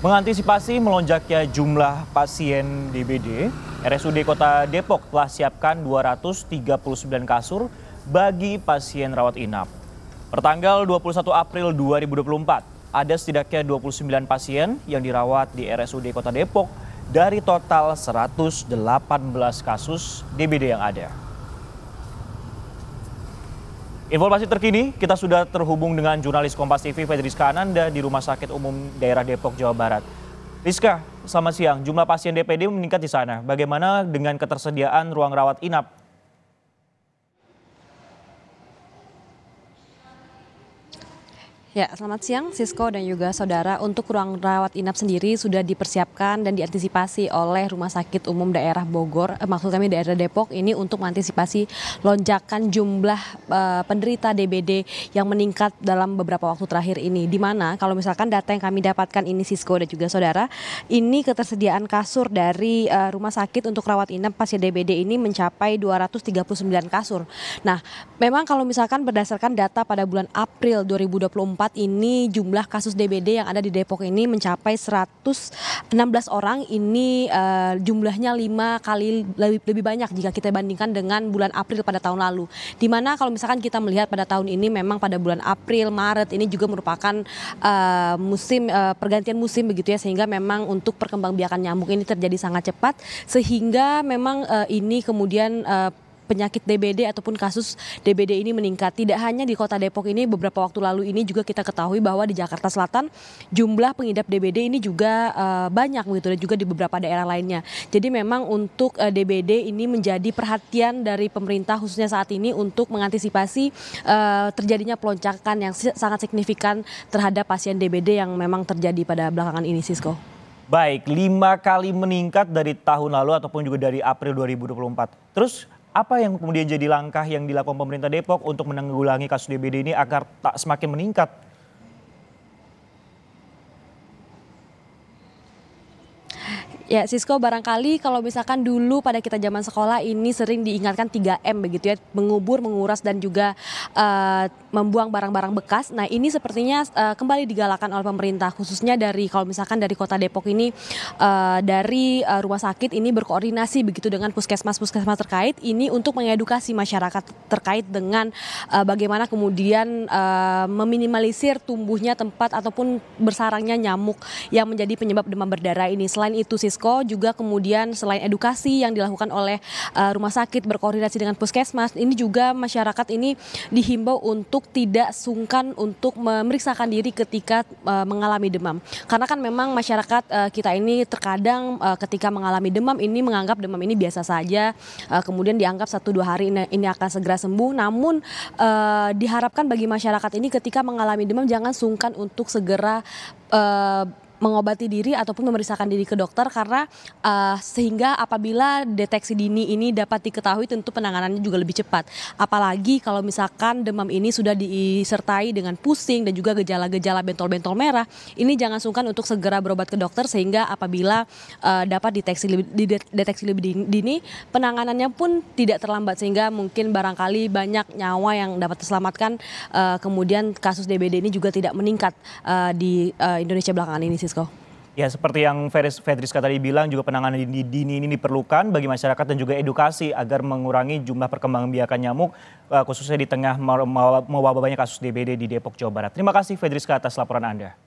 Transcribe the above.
Mengantisipasi melonjaknya jumlah pasien DBD, RSUD Kota Depok telah siapkan 239 kasur bagi pasien rawat inap. Pertanggal 21 April 2024, ada setidaknya 29 pasien yang dirawat di RSUD Kota Depok dari total 118 kasus DBD yang ada. Informasi terkini, kita sudah terhubung dengan jurnalis Kompas TV Fedriska Ananda di Rumah Sakit Umum Daerah Depok, Jawa Barat. Rizka, selamat siang. Jumlah pasien DPD meningkat di sana. Bagaimana dengan ketersediaan ruang rawat inap? Ya, selamat siang Sisko dan juga saudara. Untuk ruang rawat inap sendiri sudah dipersiapkan dan diantisipasi oleh Rumah Sakit Umum Daerah Bogor, maksud kami daerah Depok ini untuk mengantisipasi lonjakan jumlah penderita DBD yang meningkat dalam beberapa waktu terakhir ini. Di mana kalau misalkan data yang kami dapatkan ini Sisko dan juga saudara, ini ketersediaan kasur dari rumah sakit untuk rawat inap pasien DBD ini mencapai 239 kasur. Nah, memang kalau misalkan berdasarkan data pada bulan April 2024 ini jumlah kasus DBD yang ada di Depok ini mencapai 116 orang. Ini jumlahnya 5 kali lebih banyak jika kita bandingkan dengan bulan April pada tahun lalu. Di mana kalau misalkan kita melihat pada tahun ini memang pada bulan April, Maret ini juga merupakan pergantian musim begitu ya, sehingga memang untuk perkembangbiakan nyamuk ini terjadi sangat cepat sehingga memang ini kemudian penyakit DBD ataupun kasus DBD ini meningkat. Tidak hanya di Kota Depok ini, beberapa waktu lalu ini juga kita ketahui bahwa di Jakarta Selatan jumlah pengidap DBD ini juga banyak begitu, dan juga di beberapa daerah lainnya. Jadi memang untuk DBD ini menjadi perhatian dari pemerintah khususnya saat ini untuk mengantisipasi terjadinya peloncakan yang sangat signifikan terhadap pasien DBD yang memang terjadi pada belakangan ini, Sisko. Baik, 5 kali meningkat dari tahun lalu ataupun juga dari April 2024. Terus apa yang kemudian jadi langkah yang dilakukan pemerintah Depok untuk menanggulangi kasus DBD ini agar tak semakin meningkat? Ya, Sisko, barangkali kalau misalkan dulu pada kita zaman sekolah ini sering diingatkan 3M begitu ya, mengubur, menguras dan juga membuang barang-barang bekas. Nah, ini sepertinya kembali digalakan oleh pemerintah khususnya dari kalau misalkan dari Kota Depok ini dari rumah sakit ini berkoordinasi begitu dengan puskesmas-puskesmas terkait ini untuk mengedukasi masyarakat terkait dengan bagaimana kemudian meminimalisir tumbuhnya tempat ataupun bersarangnya nyamuk yang menjadi penyebab demam berdarah ini. Selain itu Sisko, juga kemudian selain edukasi yang dilakukan oleh rumah sakit berkoordinasi dengan puskesmas, ini juga masyarakat ini dihimbau untuk tidak sungkan untuk memeriksakan diri ketika mengalami demam. Karena kan memang masyarakat kita ini terkadang ketika mengalami demam ini menganggap demam ini biasa saja, kemudian dianggap 1-2 hari ini akan segera sembuh. Namun diharapkan bagi masyarakat ini ketika mengalami demam jangan sungkan untuk segera mengobati diri ataupun memeriksakan diri ke dokter karena sehingga apabila deteksi dini ini dapat diketahui tentu penanganannya juga lebih cepat. Apalagi kalau misalkan demam ini sudah disertai dengan pusing dan juga gejala-gejala bentol-bentol merah, ini jangan sungkan untuk segera berobat ke dokter sehingga apabila dapat dideteksi lebih dini, penanganannya pun tidak terlambat sehingga mungkin barangkali banyak nyawa yang dapat terselamatkan, kemudian kasus DBD ini juga tidak meningkat di Indonesia belakangan ini, Sisko. Ya, seperti yang Fedriska tadi bilang, juga penanganan dini ini diperlukan bagi masyarakat dan juga edukasi agar mengurangi jumlah perkembangbiakan nyamuk, khususnya di tengah mewabah banyak kasus DBD di Depok, Jawa Barat. Terima kasih Fedriska atas laporan Anda.